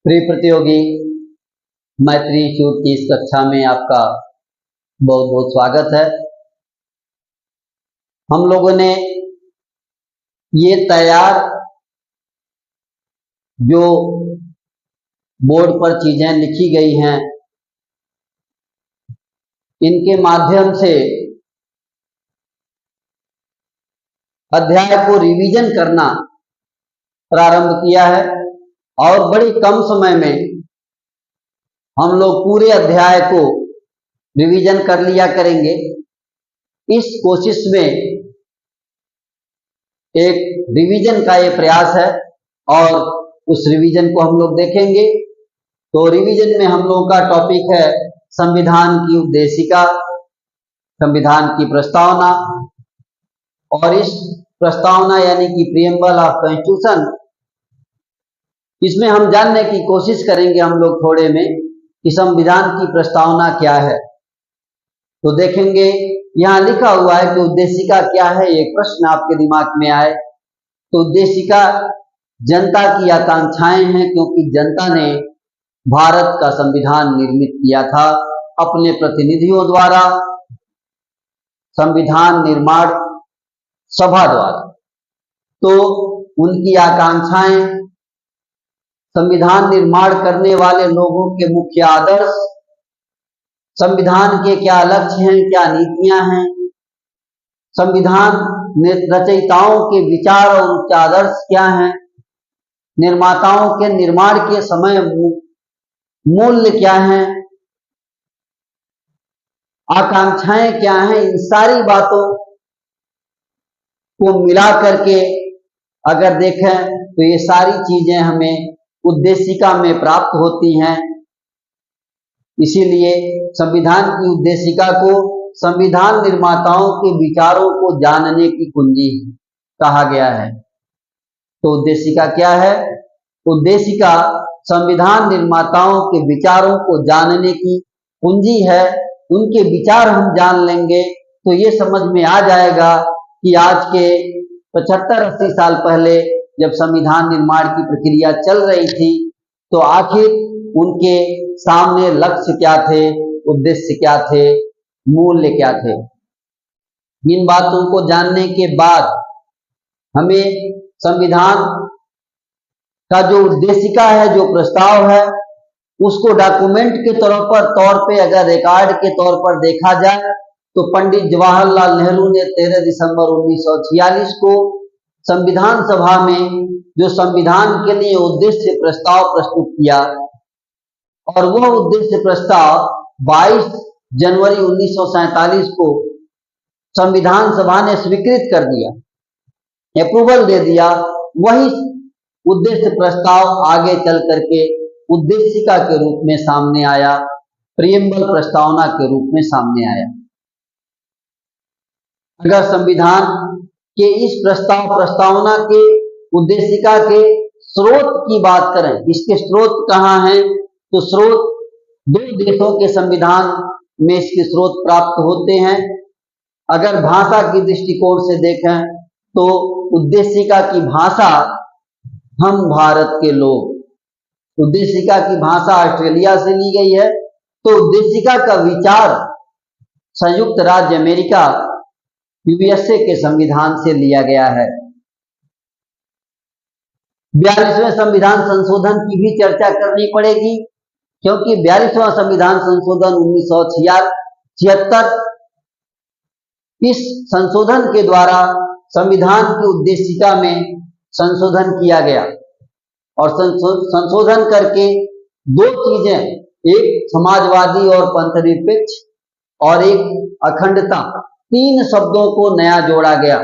प्रिय प्रतियोगी, मैत्री सूत्र की इस कक्षा में आपका बहुत बहुत स्वागत है। हम लोगों ने ये तैयार जो बोर्ड पर चीजें लिखी गई हैं, इनके माध्यम से अध्याय को रिवीजन करना प्रारंभ किया है और बड़ी कम समय में हम लोग पूरे अध्याय को रिवीजन कर लिया करेंगे। इस कोशिश में एक रिवीजन का ये प्रयास है और उस रिवीजन को हम लोग देखेंगे। तो रिवीजन में हम लोग का टॉपिक है संविधान की उद्देशिका, संविधान की प्रस्तावना, और इस प्रस्तावना यानी कि प्रीएम्बल ऑफ कॉन्स्टिट्यूशन, इसमें हम जानने की कोशिश करेंगे हम लोग थोड़े में कि संविधान की प्रस्तावना क्या है। तो देखेंगे यहाँ लिखा हुआ है कि उद्देशिका क्या है। एक प्रश्न आपके दिमाग में आए तो उद्देशिका जनता की आकांक्षाएं हैं, क्योंकि जनता ने भारत का संविधान निर्मित किया था अपने प्रतिनिधियों द्वारा, संविधान निर्माण सभा द्वारा। तो उनकी आकांक्षाएं, संविधान निर्माण करने वाले लोगों के मुख्य आदर्श, संविधान के क्या लक्ष्य हैं, क्या नीतियां हैं, संविधान रचयिताओं के विचार और उच्च आदर्श क्या हैं, निर्माताओं के निर्माण के समय मूल्य क्या हैं, आकांक्षाएं क्या हैं, इन सारी बातों को मिला करके अगर देखें तो ये सारी चीजें हमें उद्देशिका में प्राप्त होती हैं। इसीलिए संविधान की उद्देशिका को संविधान निर्माताओं के विचारों को जानने की कुंजी कहा गया है। तो उद्देशिका क्या है? उद्देशिका संविधान निर्माताओं के विचारों को जानने की कुंजी है। उनके विचार हम जान लेंगे तो ये समझ में आ जाएगा कि आज के 75-80 साल पहले जब संविधान निर्माण की प्रक्रिया चल रही थी तो आखिर उनके सामने लक्ष्य क्या थे, उद्देश्य क्या थे, मूल्य क्या थे। इन बातों को जानने के बाद हमें संविधान का जो उद्देशिका है, जो प्रस्ताव है, उसको डॉक्यूमेंट के तौर पे अगर रिकॉर्ड के तौर पर देखा जाए तो पंडित जवाहरलाल नेहरू ने 13 दिसंबर 1946 को संविधान सभा में जो संविधान के लिए उद्देश्य प्रस्ताव प्रस्तुत किया, और वह उद्देश्य प्रस्ताव 22 जनवरी 1947 को संविधान सभा ने स्वीकृत कर दिया, अप्रूवल दे दिया। वही उद्देश्य प्रस्ताव आगे चल करके उद्देशिका के रूप में सामने आया, प्रीएम्बल प्रस्तावना के रूप में सामने आया। अगर संविधान के इस प्रस्तावना के उद्देशिका के स्रोत की बात करें, इसके स्रोत कहाँ हैं, तो स्रोत 2 देशों के संविधान में इसके स्रोत प्राप्त होते हैं। अगर भाषा की दृष्टिकोण से देखें तो उद्देशिका की भाषा हम भारत के लोग, उद्देशिका की भाषा ऑस्ट्रेलिया से ली गई है। तो उद्देशिका का विचार संयुक्त राज्य अमेरिका यूएसए के संविधान से लिया गया है। 42वें संविधान संशोधन की भी चर्चा करनी पड़ेगी, क्योंकि 42वां संविधान संशोधन 1976, इस संशोधन के द्वारा संविधान की उद्देशिका में संशोधन किया गया। और संशोधन करके 2 चीजें, एक समाजवादी और पंथनिरपेक्ष और एक अखंडता, 3 शब्दों को नया जोड़ा गया।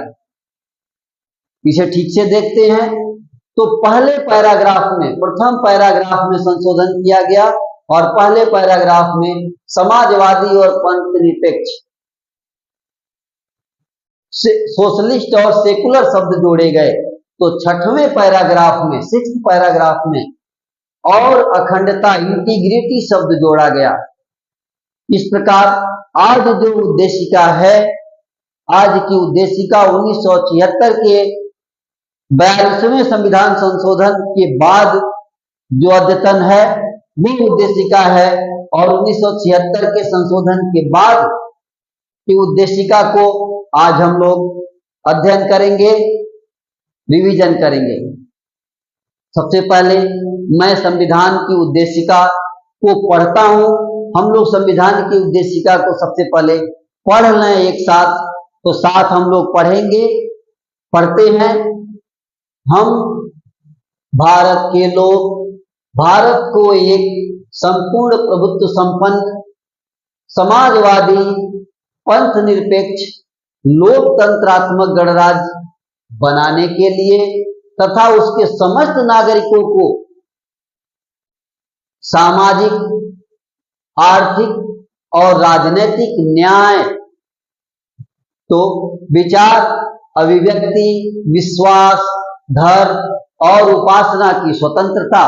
इसे ठीक से देखते हैं तो पहले पैराग्राफ में, प्रथम पैराग्राफ में संशोधन किया गया और पहले पैराग्राफ में समाजवादी और पंथनिरपेक्ष, सोशलिस्ट और सेकुलर शब्द जोड़े गए। तो 6वें पैराग्राफ में, 6th पैराग्राफ में और अखंडता, इंटीग्रिटी शब्द जोड़ा गया। इस प्रकार आज जो उद्देशिका है, आज की उद्देशिका 1976 के 42वें संविधान संशोधन के बाद जो अद्यतन है वो उद्देशिका है, और 1976 के संशोधन के बाद की उद्देशिका को आज हम लोग अध्ययन करेंगे, रिवीजन करेंगे। सबसे पहले मैं संविधान की उद्देशिका को पढ़ता हूं। हम लोग संविधान की उद्देशिका को सबसे पहले पढ़ लें एक साथ, तो साथ हम लोग पढ़ेंगे। पढ़ते हैं। हम भारत के लोग भारत को एक संपूर्ण प्रभुत्व संपन्न समाजवादी पंथ निरपेक्ष लोकतंत्रात्मक गणराज्य बनाने के लिए तथा उसके समस्त नागरिकों को सामाजिक, आर्थिक और राजनीतिक न्याय, तो विचार, अभिव्यक्ति, विश्वास, धर्म और उपासना की स्वतंत्रता,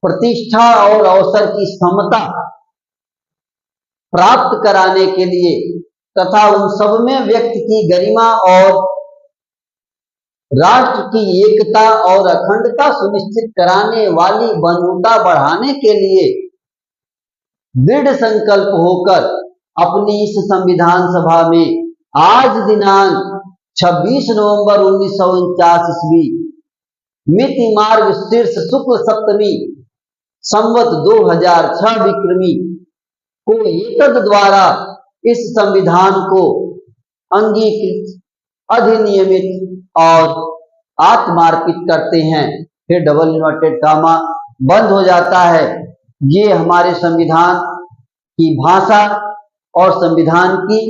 प्रतिष्ठा और अवसर की समता प्राप्त कराने के लिए तथा उन सब में व्यक्ति की गरिमा और राष्ट्र की एकता और अखंडता सुनिश्चित कराने वाली बंधुता बढ़ाने के लिए दृढ़ संकल्प होकर अपनी इस संविधान सभा में आज दिनांक 26 नवंबर 1949 ईस्वी मिति मार्ग शीर्ष शुक्ल सप्तमी संवत 2006 विक्रमी को एतद द्वारा इस संविधान को अंगीकृत, अधिनियमित और आत्मार्पित करते हैं। फिर डबल इन्वर्टेड कामा बंद हो जाता है। ये हमारे संविधान की भाषा और संविधान की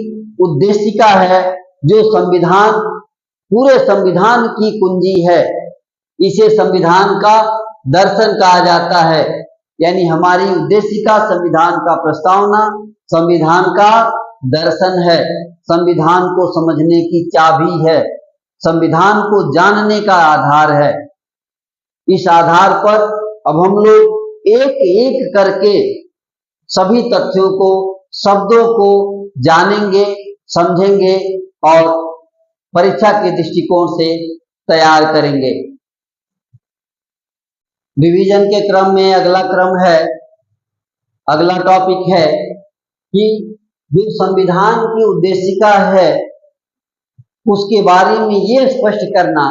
उद्देशिका है, जो संविधान पूरे संविधान की कुंजी है। इसे संविधान का दर्शन कहा जाता है। यानी हमारी उद्देशिका संविधान का प्रस्तावना, संविधान का दर्शन है, संविधान को समझने की चाबी है, संविधान को जानने का आधार है। इस आधार पर अब हम लोग एक एक करके सभी तथ्यों को, शब्दों को जानेंगे, समझेंगे और परीक्षा के दृष्टिकोण से तैयार करेंगे। रिवीजन के क्रम में अगला टॉपिक है कि जो संविधान की उद्देशिका है उसके बारे में ये स्पष्ट करना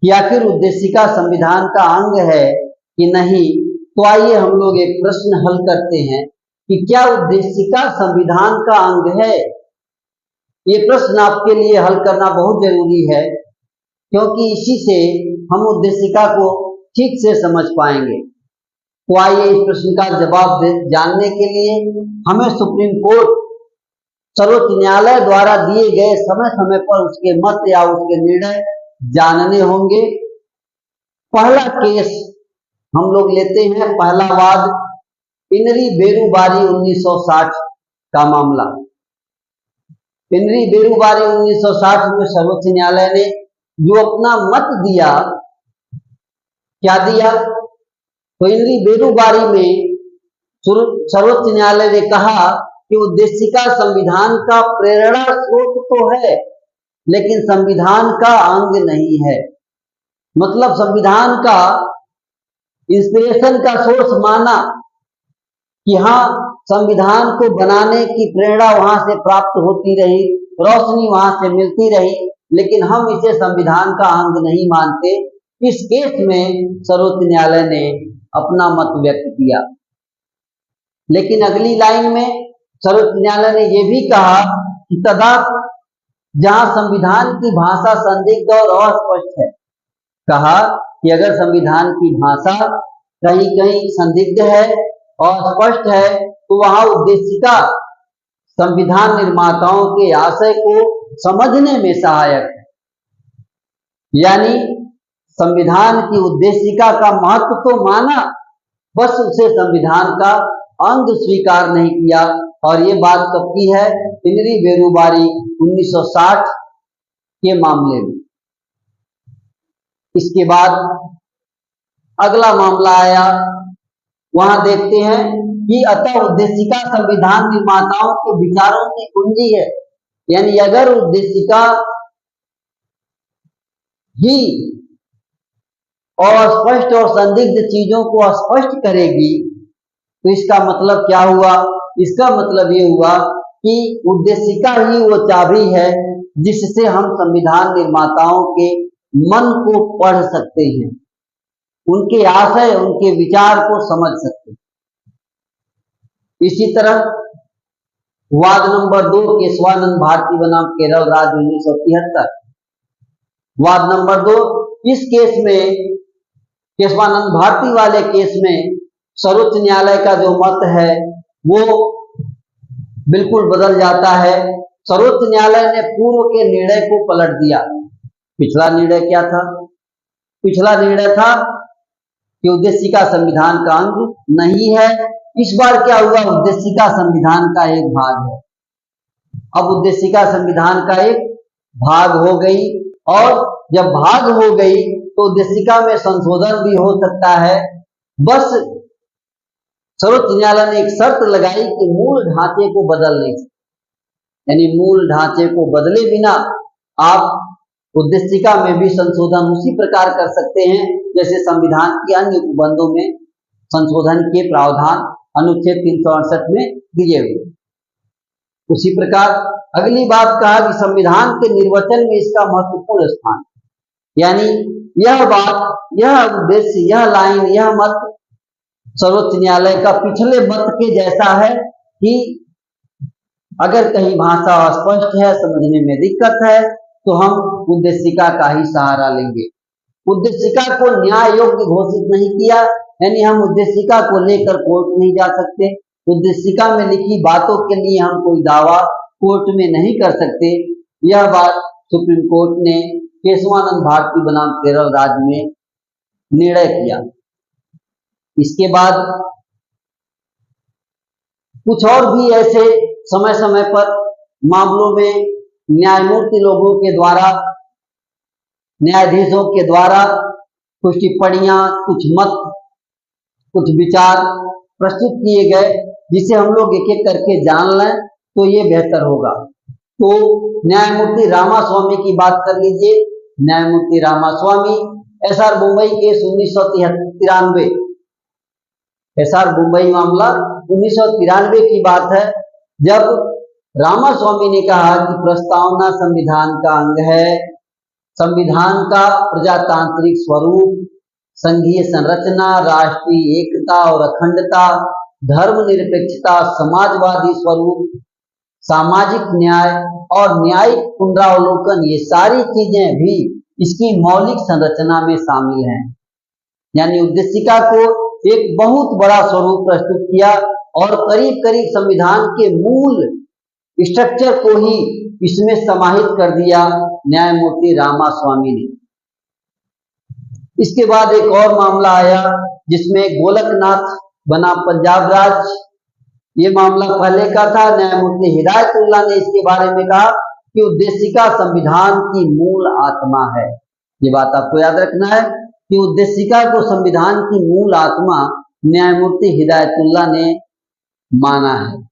कि आखिर उद्देशिका संविधान का अंग है कि नहीं। तो आइए हम लोग एक प्रश्न हल करते हैं कि क्या उद्देशिका संविधान का अंग है। ये प्रश्न आपके लिए हल करना बहुत जरूरी है, क्योंकि इसी से हम उद्देशिका को ठीक से समझ पाएंगे। तो आइए इस प्रश्न का जवाब जानने के लिए हमें सुप्रीम कोर्ट, सर्वोच्च न्यायालय द्वारा दिए गए समय समय पर उसके मत या उसके निर्णय जानने होंगे। पहला केस हम लोग लेते हैं, पहला वाद पिनरी बेरूबारी 1960 का मामला। पिनरी बेरूबारी 1960 में सर्वोच्च न्यायालय ने जो अपना मत दिया, क्या दिया? तो पिनरी बेरूबारी में सर्वोच्च न्यायालय ने कहा कि उद्देशिका संविधान का प्रेरणा स्रोत तो है, लेकिन संविधान का अंग नहीं है। मतलब संविधान का इंस्पिरेशन का सोर्स माना कि हाँ, संविधान को बनाने की प्रेरणा वहां से प्राप्त होती रही, रोशनी वहां से मिलती रही, लेकिन हम इसे संविधान का अंग नहीं मानते। इस केस में सर्वोच्च न्यायालय ने अपना मत व्यक्त किया। लेकिन अगली लाइन में सर्वोच्च न्यायालय ने यह भी कहा कि तदा जहां संविधान की भाषा संदिग्ध और अस्पष्ट है, कहा कि अगर संविधान की भाषा कहीं कहीं संदिग्ध है और स्पष्ट है तो वहां उद्देशिका संविधान निर्माताओं के आशय को समझने में सहायक है। यानी संविधान की उद्देशिका का महत्व तो माना, बस उसे संविधान का अंग स्वीकार नहीं किया। और ये बात कब की है? पिनरी बेरूबारी 1960 के मामले में। इसके बाद अगला मामला आया, वहां देखते हैं कि अतः उद्देशिका संविधान निर्माताओं के विचारों की कुंजी है। यानी अगर उद्देशिका ही अस्पष्ट और संदिग्ध चीजों को स्पष्ट करेगी, तो इसका मतलब क्या हुआ? इसका मतलब ये हुआ कि उद्देशिका ही वो चाबी है जिससे हम संविधान निर्माताओं के मन को पढ़ सकते हैं, उनके आशय, उनके विचार को समझ सकते हैं। इसी तरह वाद नंबर 2, केशवानंद भारती बनाम केरल राज्य 1973। वाद नंबर 2, इस केस में, केशवानंद भारती वाले केस में सर्वोच्च न्यायालय का जो मत है वो बिल्कुल बदल जाता है। सर्वोच्च न्यायालय ने पूर्व के निर्णय को पलट दिया। पिछला निर्णय क्या था? पिछला निर्णय था कि उद्देशिका संविधान का अंग नहीं है। इस बार क्या हुआ? उद्देशिका संविधान का एक भाग है। अब उद्देशिका संविधान का एक भाग हो गई, और जब भाग हो गई तो उद्देशिका में संशोधन भी हो सकता है। बस सर्वोच्च न्यायालय ने एक शर्त लगाई कि मूल ढांचे को बदल नहीं सकते, यानी मूल ढांचे को बदले बिना आप उद्देशिका में भी संशोधन उसी प्रकार कर सकते हैं जैसे संविधान के अन्य उपबंधों में संशोधन के प्रावधान अनुच्छेद 368 में दिए हुए। उसी प्रकार अगली बात कहा कि संविधान के निर्वचन में इसका महत्वपूर्ण स्थान, यानी यह बात, यह उद्देश्य, यह लाइन, यह मत सर्वोच्च न्यायालय का पिछले मत के जैसा है कि अगर कहीं भाषा अस्पष्ट है, समझने में दिक्कत है, तो हम उद्देशिका का ही सहारा लेंगे। उद्देशिका को न्याय योग्य घोषित नहीं किया, यानी हम उद्देशिका को लेकर कोर्ट नहीं जा सकते। उद्देशिका में लिखी बातों के लिए हम कोई दावा कोर्ट में नहीं कर सकते। यह बात सुप्रीम कोर्ट ने केशवानंद भारती बनाम केरल राज्य में निर्णय किया। इसके बाद कुछ और भी ऐसे समय समय पर मामलों में न्यायमूर्ति लोगों के द्वारा, न्यायाधीशों के द्वारा कुछ टिप्पणियां, कुछ मत, कुछ विचार प्रस्तुत किए गए, जिसे हम लोग एक एक करके जान लें तो ये बेहतर होगा। तो न्यायमूर्ति रामास्वामी की बात कर लीजिए। न्यायमूर्ति रामास्वामी, एसआर मुंबई केस 1993, एसआर मुंबई मामला 1993 की बात है, जब रामास्वामी ने कहा कि प्रस्तावना संविधान का अंग है। संविधान का प्रजातांत्रिक स्वरूप, संघीय संरचना, राष्ट्रीय एकता और अखंडता, धर्मनिरपेक्षता, समाजवादी स्वरूप, सामाजिक न्याय और न्यायिक पुनरावलोकन, ये सारी चीजें भी इसकी मौलिक संरचना में शामिल हैं। यानी उद्देशिका को एक बहुत बड़ा स्वरूप प्रस्तुत किया और करीब करीब संविधान के मूल स्ट्रक्चर को ही इसमें समाहित कर दिया न्यायमूर्ति रामास्वामी ने। इसके बाद एक और मामला आया जिसमें गोलकनाथ बनाम पंजाब राज्य, ये मामला पहले का था। न्यायमूर्ति हिदायतुल्लाह ने इसके बारे में कहा कि उद्देशिका संविधान की मूल आत्मा है। ये बात आपको याद रखना है कि उद्देशिका को संविधान की मूल आत्मा न्यायमूर्ति हिदायतुल्लाह ने माना है।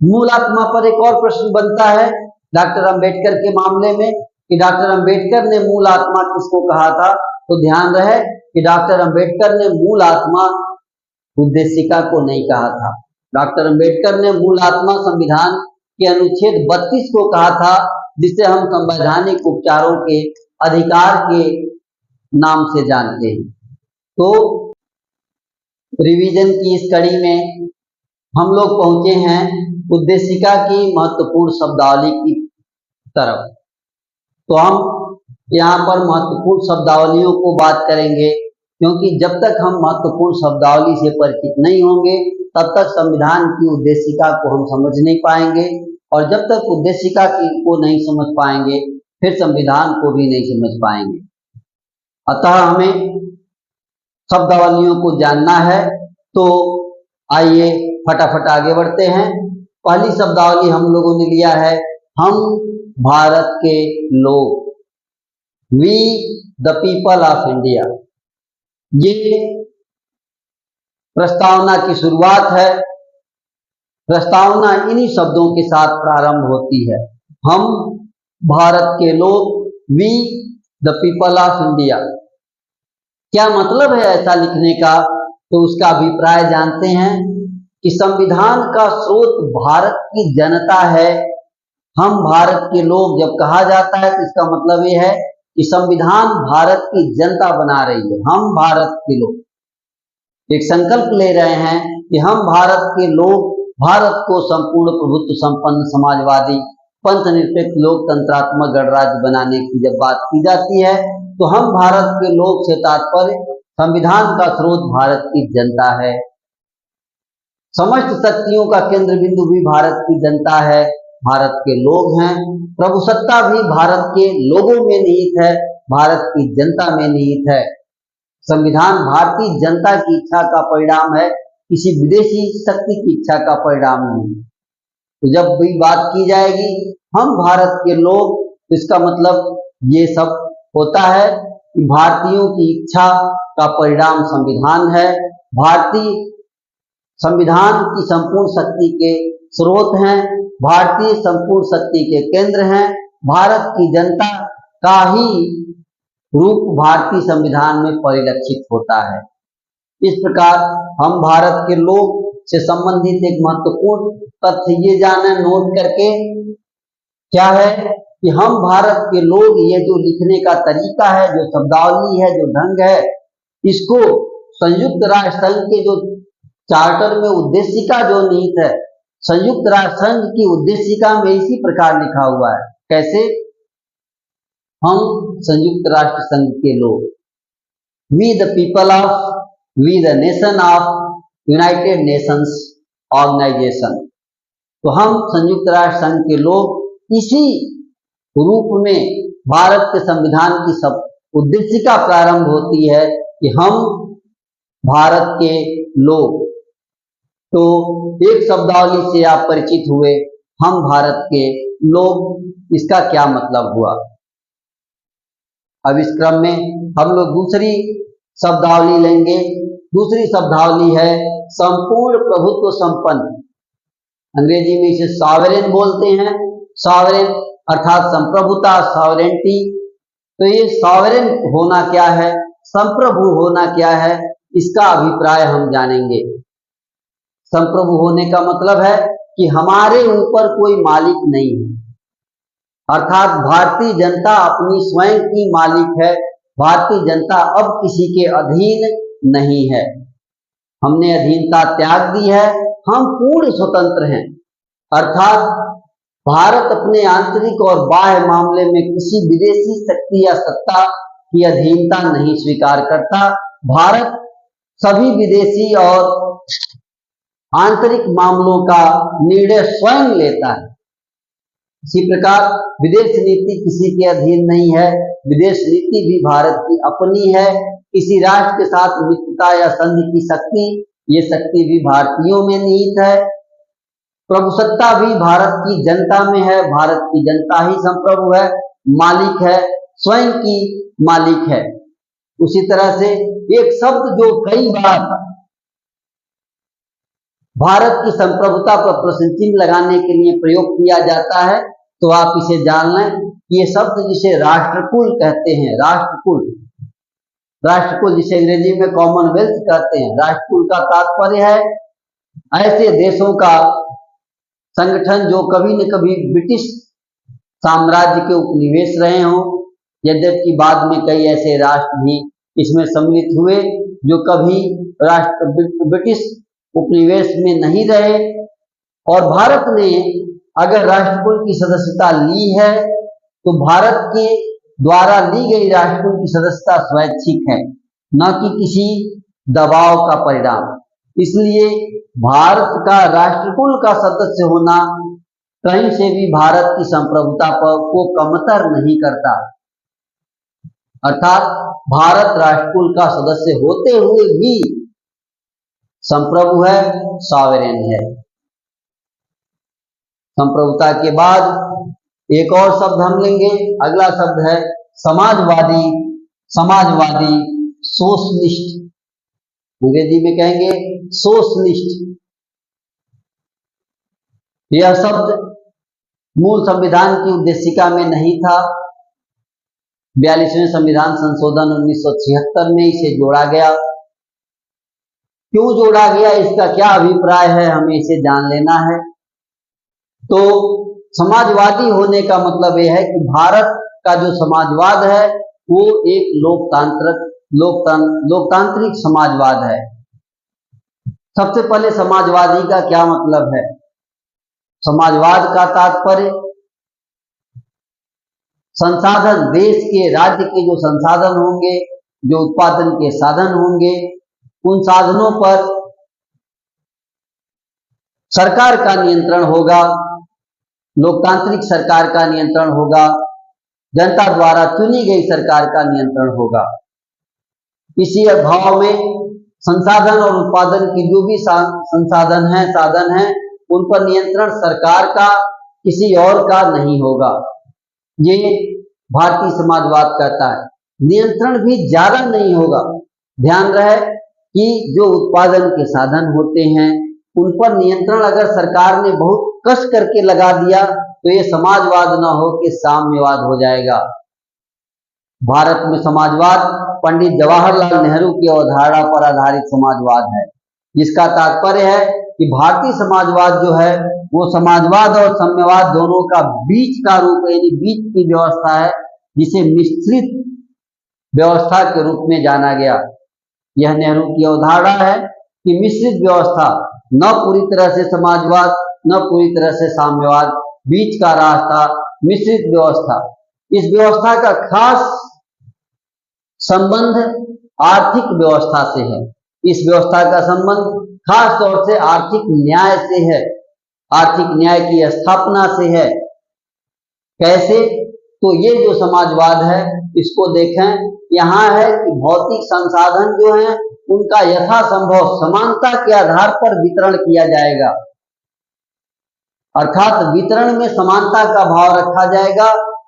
मूल आत्मा पर एक और प्रश्न बनता है डॉक्टर अंबेडकर के मामले में कि डॉक्टर अंबेडकर ने मूल आत्मा किसको कहा था। तो ध्यान रहे कि डॉक्टर अंबेडकर ने मूल आत्मा उद्देशिका को नहीं कहा था। डॉक्टर अंबेडकर ने मूल आत्मा संविधान के अनुच्छेद 32 को कहा था, जिसे हम संवैधानिक उपचारों के अधिकार के नाम से जानते हैं। तो रिवीजन की इस कड़ी में हम लोग पहुंचे हैं उद्देशिका की महत्वपूर्ण शब्दावली की तरफ। तो हम यहाँ पर महत्वपूर्ण शब्दावलियों को बात करेंगे, क्योंकि जब तक हम महत्वपूर्ण शब्दावली से परिचित नहीं होंगे तब तक संविधान की उद्देशिका को हम समझ नहीं पाएंगे, और जब तक उद्देशिका को नहीं समझ पाएंगे फिर संविधान को भी नहीं समझ पाएंगे। अतः हमें शब्दावलियों को जानना है। तो आइए फटाफट आगे बढ़ते हैं। पहली शब्दावली हम लोगों ने लिया है, हम भारत के लोग, we the people of India. ये प्रस्तावना की शुरुआत है। प्रस्तावना इन्हीं शब्दों के साथ प्रारंभ होती है, हम भारत के लोग, we the people of India. क्या मतलब है ऐसा लिखने का? तो उसका अभिप्राय जानते हैं कि संविधान का स्रोत भारत की जनता है। हम भारत के लोग जब कहा जाता है तो इसका मतलब ये है कि संविधान भारत की जनता बना रही है। हम भारत के लोग एक संकल्प ले रहे हैं कि हम भारत के लोग भारत को संपूर्ण प्रभुत्व संपन्न समाजवादी पंथनिरपेक्ष लोकतंत्रात्मक गणराज्य बनाने की जब बात की जाती है तो हम भारत के लोग से तात्पर्य संविधान का स्रोत भारत की जनता है। समस्त शक्तियों का केंद्र बिंदु भी भारत की जनता है, भारत के लोग हैं। प्रभुसत्ता भी भारत के लोगों में निहित है, भारत की जनता में निहित है। संविधान भारतीय जनता की इच्छा का परिणाम है, किसी विदेशी शक्ति की इच्छा का परिणाम नहीं। तो जब भी बात की जाएगी हम भारत के लोग, तो इसका मतलब ये सब होता है कि भारतीयों की इच्छा का परिणाम संविधान है। भारतीय संविधान की संपूर्ण शक्ति के स्रोत हैं, भारतीय संपूर्ण शक्ति के केंद्र हैं। भारत की जनता का ही रूप भारतीय संविधान में परिलक्षित होता है। इस प्रकार हम भारत के लोग से संबंधित एक महत्वपूर्ण तथ्य ये जाने नोट करके क्या है कि हम भारत के लोग ये जो लिखने का तरीका है, जो शब्दावली है, जो ढंग है, इसको संयुक्त राष्ट्र संघ के जो चार्टर में उद्देशिका जो निहित है, संयुक्त राष्ट्र संघ की उद्देशिका में इसी प्रकार लिखा हुआ है। कैसे? हम संयुक्त राष्ट्र संघ के लोग, we the people of, we the nation of United Nations Organization. तो हम संयुक्त राष्ट्र संघ के लोग इसी रूप में भारत के संविधान की सब उद्देशिका प्रारंभ होती है कि हम भारत के लोग। तो एक शब्दावली से आप परिचित हुए, हम भारत के लोग, इसका क्या मतलब हुआ। अब इस क्रम में हम लोग दूसरी शब्दावली लेंगे। दूसरी शब्दावली है संपूर्ण प्रभुत्व संपन्न। अंग्रेजी में इसे सॉवरेन बोलते हैं। सॉवरेन अर्थात संप्रभुता, सॉवरेंटी। तो ये सॉवरेन होना क्या है, संप्रभु होना क्या है, इसका अभिप्राय हम जानेंगे। संप्रभु होने का मतलब है कि हमारे ऊपर कोई मालिक नहीं है, अर्थात भारतीय जनता अपनी स्वयं की मालिक है। भारतीय जनता अब किसी के अधीन नहीं है, हमने अधीनता त्याग दी है, हम पूर्ण स्वतंत्र हैं। अर्थात भारत अपने आंतरिक और बाह्य मामले में किसी विदेशी शक्ति या सत्ता की अधीनता नहीं स्वीकार करता। भारत सभी विदेशी और आंतरिक मामलों का निर्णय स्वयं लेता है। इसी प्रकार विदेश नीति किसी के अधीन नहीं है, विदेश नीति भी भारत की अपनी है। किसी राष्ट्र के साथ मित्रता या संधि की शक्ति, ये शक्ति भी भारतीयों में निहित है। प्रभुसत्ता भी भारत की जनता में है, भारत की जनता ही संप्रभु है, मालिक है, स्वयं की मालिक है। उसी तरह से एक शब्द जो कई बार भारत की संप्रभुता पर प्रश्न चिन्ह लगाने के लिए प्रयोग किया जाता है, तो आप इसे जान लें कि ये शब्द जिसे राष्ट्रकुल कहते हैं, राष्ट्रकुल, राष्ट्रकुल जिसे अंग्रेजी में कॉमनवेल्थ कहते हैं, राष्ट्रकुल का तात्पर्य है ऐसे देशों का संगठन जो कभी न कभी ब्रिटिश साम्राज्य के उपनिवेश रहे हों। यद्यपि बाद में कई ऐसे राष्ट्र भी इसमें सम्मिलित हुए जो कभी ब्रिटिश उपनिवेश में नहीं रहे। और भारत ने अगर राष्ट्रकुल की सदस्यता ली है तो भारत के द्वारा ली गई राष्ट्रकुल की सदस्यता स्वैच्छिक है, न कि किसी दबाव का परिणाम। इसलिए भारत का राष्ट्रकुल का सदस्य होना कहीं से भी भारत की संप्रभुता को कमतर नहीं करता। अर्थात भारत राष्ट्रकुल का सदस्य होते हुए भी संप्रभु है, सॉवरेन है। संप्रभुता के बाद एक और शब्द हम लेंगे, अगला शब्द है समाजवादी। समाजवादी, सोशलिस्ट, अंग्रेजी में कहेंगे सोशलिस्ट। यह शब्द मूल संविधान की उद्देशिका में नहीं था। 42वें संविधान संशोधन 1976 में इसे जोड़ा गया। क्यों जोड़ा गया, इसका क्या अभिप्राय है, हमें इसे जान लेना है। तो समाजवादी होने का मतलब यह है कि भारत का जो समाजवाद है वो एक लोकतांत्रिक समाजवाद है। सबसे पहले समाजवादी का क्या मतलब है? समाजवाद का तात्पर्य संसाधन, देश के, राज्य के जो संसाधन होंगे, जो उत्पादन के साधन होंगे, उन साधनों पर सरकार का नियंत्रण होगा, लोकतांत्रिक सरकार का नियंत्रण होगा, जनता द्वारा चुनी गई सरकार का नियंत्रण होगा। इसी अभाव में संसाधन और उत्पादन की जो भी संसाधन है, साधन है, उन पर नियंत्रण सरकार का, किसी और का नहीं होगा। ये भारतीय समाजवाद कहता है। नियंत्रण भी ज्यादा नहीं होगा। ध्यान रहे कि जो उत्पादन के साधन होते हैं उन पर नियंत्रण अगर सरकार ने बहुत कस करके लगा दिया तो ये समाजवाद न हो के साम्यवाद हो जाएगा। भारत में समाजवाद पंडित जवाहरलाल नेहरू की अवधारणा पर आधारित समाजवाद है, जिसका तात्पर्य है कि भारतीय समाजवाद जो है वो समाजवाद और साम्यवाद दोनों का बीच का रूप, यानी बीच की व्यवस्था है, जिसे मिश्रित व्यवस्था के रूप में जाना गया। यह नेहरू की अवधारणा है कि मिश्रित व्यवस्था, न पूरी तरह से समाजवाद न पूरी तरह से साम्यवाद, बीच का रास्ता मिश्रित व्यवस्था। इस व्यवस्था का खास संबंध आर्थिक व्यवस्था से है। इस व्यवस्था का संबंध खास तौर से आर्थिक न्याय से है, आर्थिक न्याय की स्थापना से है। कैसे? तो ये जो समाजवाद है इसको देखें, यहाँ है कि भौतिक संसाधन जो है उनका यथासंभव समानता के आधार पर वितरण किया जाएगा, अर्थात वितरण में समानता का भाव रखा जाएगा।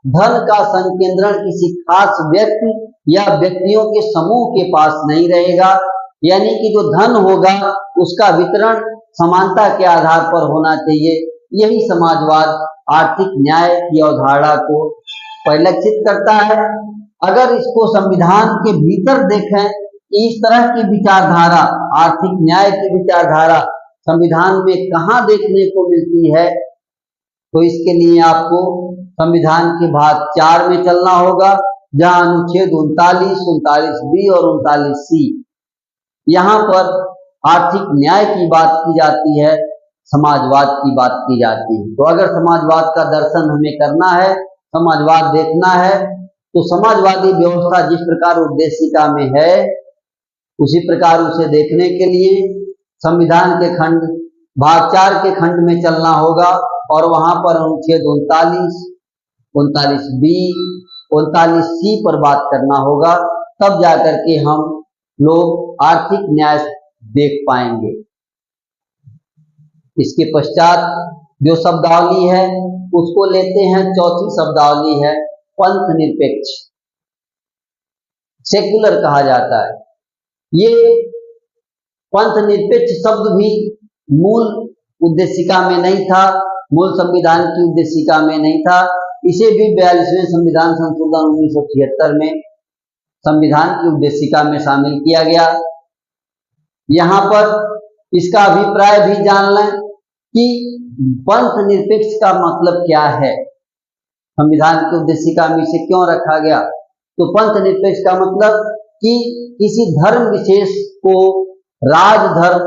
धन का संकेंद्रण किसी खास व्यक्ति या व्यक्तियों के समूह के पास नहीं रहेगा, यानी कि जो धन होगा उसका वितरण समानता के आधार पर होना चाहिए। यही समाजवाद आर्थिक न्याय की अवधारणा को परिलक्षित करता है। अगर इसको संविधान के भीतर देखें, इस तरह की विचारधारा, आर्थिक न्याय की विचारधारा संविधान में कहाँ देखने को मिलती है, तो इसके लिए आपको संविधान के भाग 4 में चलना होगा, जहां अनुच्छेद 39, 39B और 39C, यहाँ पर आर्थिक न्याय की बात की जाती है, समाजवाद की बात की जाती है। तो अगर समाजवाद का दर्शन हमें करना है, समाजवाद देखना है, तो समाजवादी व्यवस्था जिस प्रकार उद्देशिका में है उसी प्रकार उसे देखने के लिए संविधान के खंड भाग 4 के खंड में चलना होगा और वहां पर अनुच्छेद 39, 39B, 39C पर बात करना होगा, तब जाकर के हम लोग आर्थिक न्याय देख पाएंगे। इसके पश्चात जो शब्दावली है उसको लेते हैं, चौथी शब्दावली है पंथ निरपेक्ष, सेक्युलर कहा जाता है। ये पंथ निरपेक्ष शब्द भी मूल उद्देशिका में नहीं था, मूल संविधान की उद्देशिका में नहीं था। इसे भी 42वें संविधान संशोधन 1976 में संविधान की उद्देशिका में शामिल किया गया। यहाँ पर इसका अभिप्राय भी जान लें कि पंथ निरपेक्ष का मतलब क्या है, संविधान की उद्देशिका में इसे क्यों रखा गया। तो पंथ निरपेक्ष का मतलब कि किसी धर्म विशेष को राजधर्म,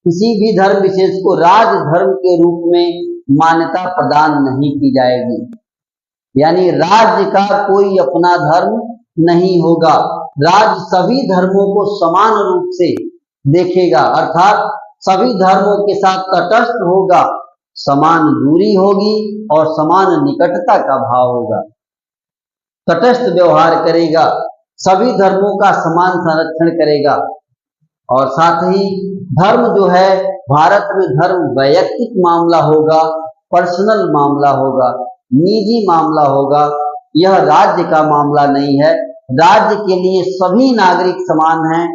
किसी भी धर्म विशेष को राजधर्म के रूप में मान्यता प्रदान नहीं की जाएगी, यानी राज्य का कोई अपना धर्म नहीं होगा। राज्य सभी धर्मों को समान रूप से देखेगा, अर्थात सभी धर्मों के साथ तटस्थ होगा, समान दूरी होगी और समान निकटता का भाव होगा, तटस्थ व्यवहार करेगा, सभी धर्मों का समान संरक्षण करेगा। और साथ ही धर्म जो है, भारत में धर्म वैयक्तिक मामला होगा, पर्सनल मामला होगा, निजी मामला होगा, यह राज्य का मामला नहीं है। राज्य के लिए सभी नागरिक समान हैं,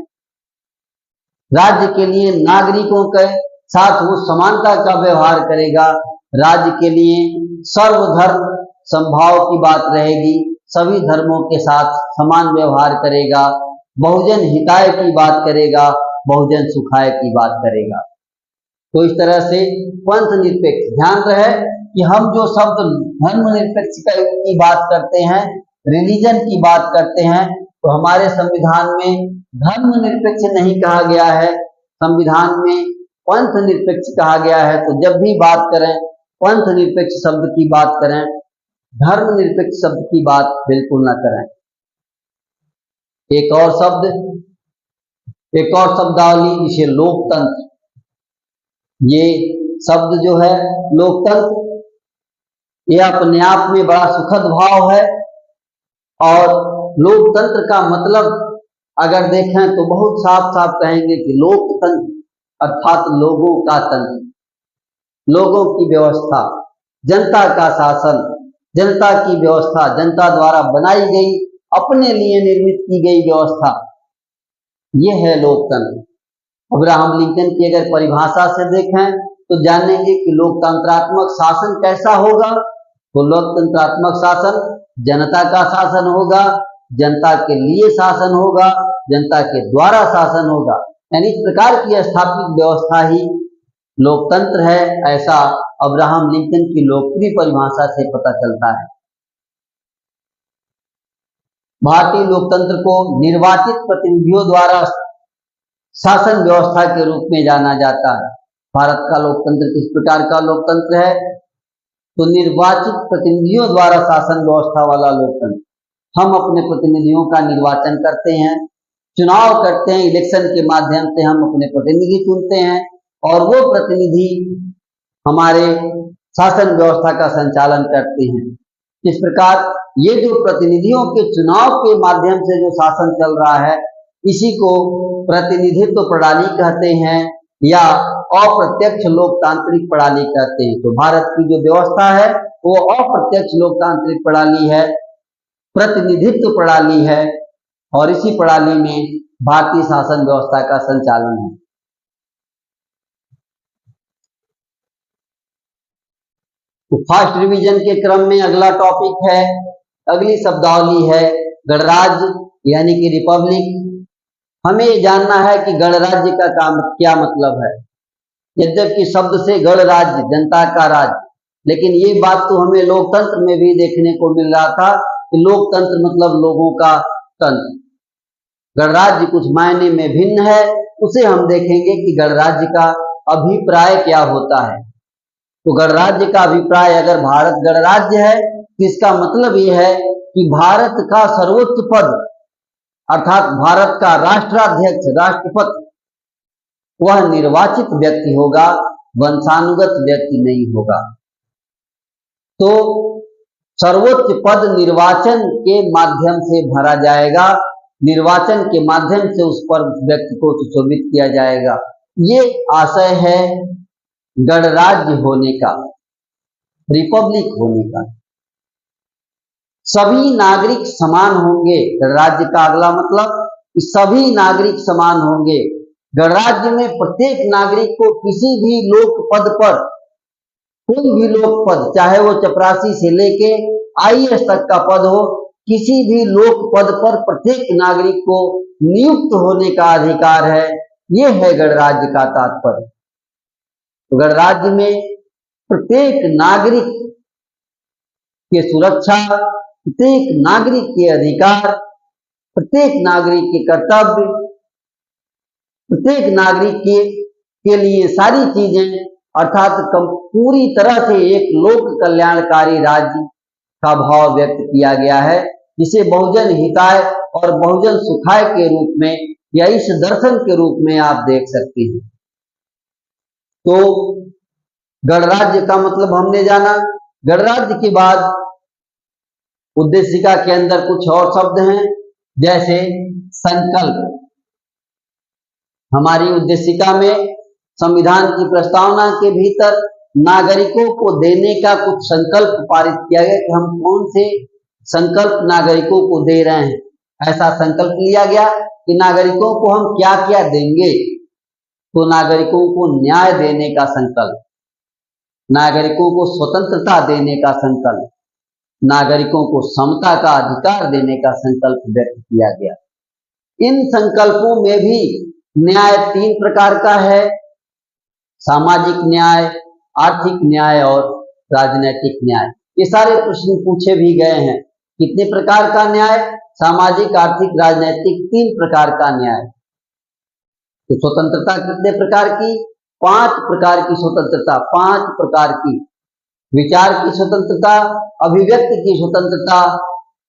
राज्य के लिए नागरिकों के साथ वो समानता का व्यवहार करेगा, राज्य के लिए सर्वधर्म समभाव की बात रहेगी, सभी धर्मों के साथ समान व्यवहार करेगा, बहुजन हिताय की बात करेगा, बहुजन सुखाय की बात करेगा। तो इस तरह से पंथ निरपेक्ष, ध्यान रहे कि हम जो शब्द धर्मनिरपेक्ष की बात करते हैं, रिलीजन की बात करते हैं, तो हमारे संविधान में धर्मनिरपेक्ष नहीं कहा गया है, संविधान में पंथ निरपेक्ष कहा गया है। तो जब भी बात करें पंथ निरपेक्ष शब्द की बात करें, धर्मनिरपेक्ष शब्द की बात बिल्कुल न करें। एक और शब्दावली जिसे लोकतंत्र, ये शब्द जो है लोकतंत्र, ये अपने आप में बड़ा सुखद भाव है। और लोकतंत्र का मतलब अगर देखें तो बहुत साफ साफ कहेंगे कि लोकतंत्र अर्थात लोगों का तंत्र, लोगों की व्यवस्था, जनता का शासन, जनता की व्यवस्था, जनता द्वारा बनाई गई, अपने लिए निर्मित की गई व्यवस्था, ये है लोकतंत्र। अब्राहम लिंकन की अगर परिभाषा से देखें तो जानेंगे कि लोकतंत्रात्मक शासन कैसा होगा। तो लोकतंत्रात्मक शासन जनता का शासन होगा, जनता के लिए शासन होगा, जनता के द्वारा शासन होगा, यानी इस प्रकार की स्थापित व्यवस्था ही लोकतंत्र है, ऐसा अब्राहम लिंकन की लोकप्रिय परिभाषा से पता चलता है। भारतीय लोकतंत्र को निर्वाचित प्रतिनिधियों द्वारा शासन व्यवस्था के रूप में जाना जाता है। भारत का लोकतंत्र किस प्रकार का लोकतंत्र है? तो निर्वाचित प्रतिनिधियों द्वारा शासन व्यवस्था वाला लोकतंत्र। हम अपने प्रतिनिधियों का निर्वाचन करते हैं, चुनाव करते हैं, इलेक्शन के माध्यम से हम अपने प्रतिनिधि चुनते हैं और वो प्रतिनिधि हमारे शासन व्यवस्था का संचालन करते हैं। इस प्रकार ये जो प्रतिनिधियों के चुनाव के माध्यम से जो शासन चल रहा है, इसी को प्रतिनिधित्व प्रणाली कहते हैं या अप्रत्यक्ष लोकतांत्रिक प्रणाली कहते हैं। तो भारत की जो व्यवस्था है वो अप्रत्यक्ष लोकतांत्रिक प्रणाली है, प्रतिनिधित्व प्रणाली है, और इसी प्रणाली में भारतीय शासन व्यवस्था का संचालन है। तो फर्स्ट रिवीजन के क्रम में अगला टॉपिक है, अगली शब्दावली है गणराज्य यानी कि रिपब्लिक। हमें ये जानना है कि गणराज्य का क्या मतलब है। यद्यपि शब्द से गणराज्य जनता का राज्य, लेकिन ये बात तो हमें लोकतंत्र में भी देखने को मिल रहा था कि लोकतंत्र मतलब लोगों का तंत्र। गणराज्य कुछ मायने में भिन्न है, उसे हम देखेंगे कि गणराज्य का अभिप्राय क्या होता है। तो गणराज्य का अभिप्राय, अगर भारत गणराज्य है तो इसका मतलब ये है कि भारत का सर्वोच्च पद अर्थात भारत का राष्ट्राध्यक्ष, राष्ट्रपति, वह निर्वाचित व्यक्ति होगा, वंशानुगत व्यक्ति नहीं होगा। तो सर्वोच्च पद निर्वाचन के माध्यम से भरा जाएगा, निर्वाचन के माध्यम से उस पर व्यक्ति को सुशोभित किया जाएगा। ये आशय है गणराज्य होने का, रिपब्लिक होने का। सभी नागरिक समान होंगे, गणराज्य का अगला मतलब सभी नागरिक समान होंगे। गणराज्य में प्रत्येक नागरिक को किसी भी लोक पद पर, कोई भी लोक पद, चाहे वो चपरासी से लेके आईएएस तक का पद हो, किसी भी लोक पद पर प्रत्येक नागरिक को नियुक्त होने का अधिकार है। ये है गणराज्य का तात्पर्य। तो गणराज्य में प्रत्येक नागरिक की सुरक्षा, प्रत्येक नागरिक के अधिकार, प्रत्येक नागरिक के कर्तव्य, प्रत्येक नागरिक के लिए सारी चीजें, अर्थात पूरी तरह से एक लोक कल्याणकारी राज्य का भाव व्यक्त किया गया है, जिसे बहुजन हिताय और बहुजन सुखाय के रूप में या इस दर्शन के रूप में आप देख सकते हैं। तो गणराज्य का मतलब हमने जाना। गणराज्य के बाद उद्देशिका के अंदर कुछ और शब्द हैं, जैसे संकल्प। हमारी उद्देशिका में संविधान की प्रस्तावना के भीतर नागरिकों को देने का कुछ संकल्प पारित किया गया कि हम कौन से संकल्प नागरिकों को दे रहे हैं। ऐसा संकल्प लिया गया कि नागरिकों को हम क्या क्या देंगे। तो नागरिकों को न्याय देने का संकल्प, नागरिकों को स्वतंत्रता देने का संकल्प, नागरिकों को समता का अधिकार देने का संकल्प व्यक्त किया गया। इन संकल्पों में भी न्याय 3 प्रकार का है, सामाजिक न्याय, आर्थिक न्याय और राजनैतिक न्याय। ये सारे प्रश्न पूछे भी गए हैं। कितने प्रकार का न्याय? सामाजिक, आर्थिक, राजनैतिक, 3 प्रकार का न्याय। तो स्वतंत्रता कितने प्रकार की? 5 प्रकार की स्वतंत्रता, 5 प्रकार की। विचार की स्वतंत्रता, अभिव्यक्ति की स्वतंत्रता,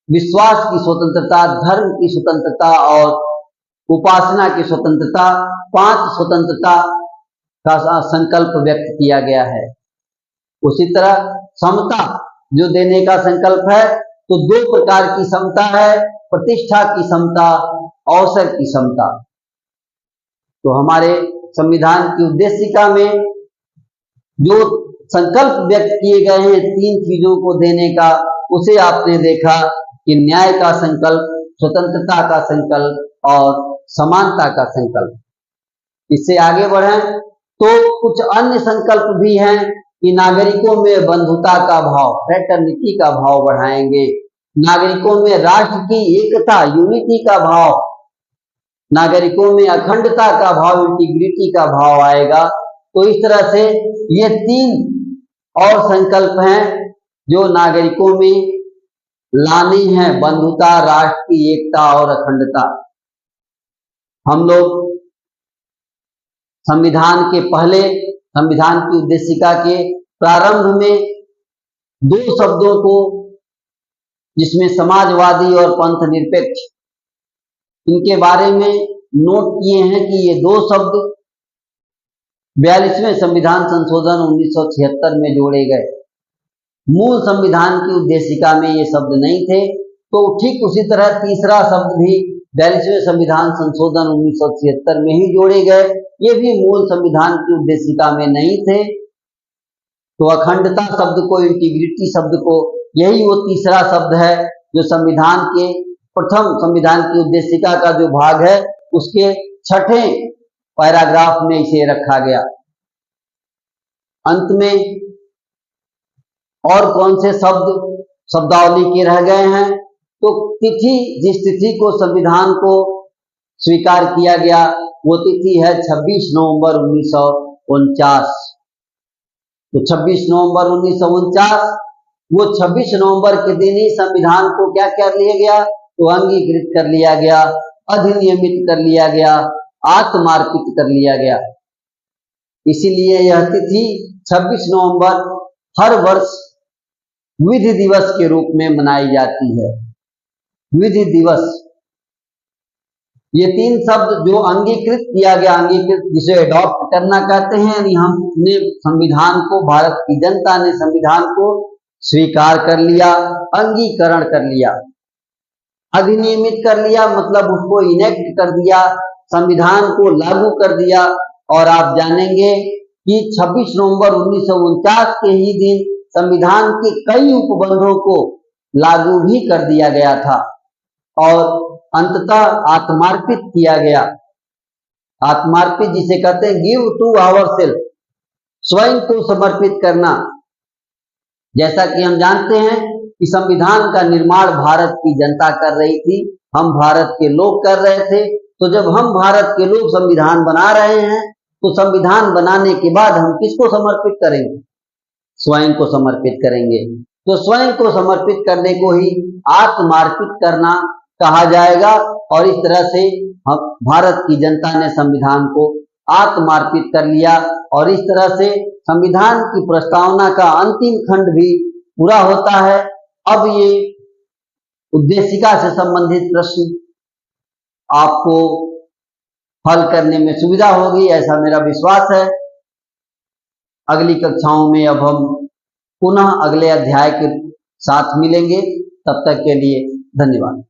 विश्वास की स्वतंत्रता, धर्म की स्वतंत्रता और उपासना की स्वतंत्रता। 5 स्वतंत्रता का संकल्प व्यक्त किया गया है। उसी तरह समता जो देने का संकल्प है, तो 2 प्रकार की समता है, प्रतिष्ठा की समता, अवसर की समता। तो हमारे संविधान की उद्देशिका में जो संकल्प व्यक्त किए गए हैं 3 चीजों को देने का, उसे आपने देखा कि न्याय का संकल्प, स्वतंत्रता का संकल्प और समानता का संकल्प। इससे आगे बढ़ें तो कुछ अन्य संकल्प भी हैं कि नागरिकों में बंधुता का भाव, फ्रेटर्निटी का भाव बढ़ाएंगे, नागरिकों में राष्ट्र की एकता, यूनिटी का भाव, नागरिकों में अखंडता का भाव, इंटीग्रिटी का भाव आएगा। तो इस तरह से ये 3 और संकल्प हैं जो नागरिकों में लानी है, बंधुता, राष्ट्र की एकता और अखंडता। हम लोग संविधान के पहले, संविधान की उद्देशिका के प्रारंभ में 2 शब्दों को, जिसमें समाजवादी और पंथ निरपेक्ष, इनके बारे में नोट किए हैं कि ये 2 शब्द 42वें संविधान संशोधन 1976 में जोड़े गए। मूल संविधान की उद्देशिका में ये शब्द नहीं थे। तो ठीक उसी तरह तीसरा शब्द भी 42वें संविधान संशोधन 1976 में ही जोड़े गए, ये भी मूल संविधान की उद्देशिका में नहीं थे। तो अखंडता शब्द को, इंटीग्रिटी शब्द को, यही वो तीसरा शब्द है जो संविधान के प्रथम, संविधान की उद्देशिका का जो भाग है उसके 6ठे पैराग्राफ में इसे रखा गया। अंत में और कौन से शब्द शब्दावली के रह गए हैं? तो तिथि, जिस तिथि को संविधान को स्वीकार किया गया वो तिथि है 26 नवंबर 1949। तो 26 नवंबर 1949, वो 26 नवंबर के दिन ही संविधान को क्या कर लिया गया? तो अंगीकृत कर लिया गया, अधिनियमित कर लिया गया, आत्मार्पित कर लिया गया। इसीलिए यह तिथि 26 नवंबर हर वर्ष विधि दिवस के रूप में मनाई जाती है। विधि दिवस, ये 3 शब्द जो अंगीकृत किया गया, अंगीकृत जिसे अडॉप्ट करना कहते हैं, यानी हमने संविधान को, भारत की जनता ने संविधान को स्वीकार कर लिया, अंगीकरण कर लिया। अधिनियमित कर लिया मतलब उसको इनेक्ट कर दिया, संविधान को लागू कर दिया। और आप जानेंगे कि 26 नवंबर 1949 के ही दिन संविधान के कई उपबंधों को लागू भी कर दिया गया था और अंततः आत्मार्पित किया गया। आत्मार्पित जिसे कहते हैं गिव टू आवरसेल्फ, स्वयं को समर्पित करना। जैसा कि हम जानते हैं कि संविधान का निर्माण भारत की जनता कर रही थी, हम भारत के लोग कर रहे थे। तो जब हम भारत के लोग संविधान बना रहे हैं तो संविधान बनाने के बाद हम किसको समर्पित करेंगे? स्वयं को समर्पित करेंगे। तो स्वयं को समर्पित करने को ही आत्मार्पित करना कहा जाएगा। और इस तरह से हम, भारत की जनता ने संविधान को आत्मार्पित कर लिया और इस तरह से संविधान की प्रस्तावना का अंतिम खंड भी पूरा होता है। अब ये उद्देशिका से संबंधित प्रश्न आपको हल करने में सुविधा होगी, ऐसा मेरा विश्वास है। अगली कक्षाओं में अब हम पुनः अगले अध्याय के साथ मिलेंगे। तब तक के लिए धन्यवाद।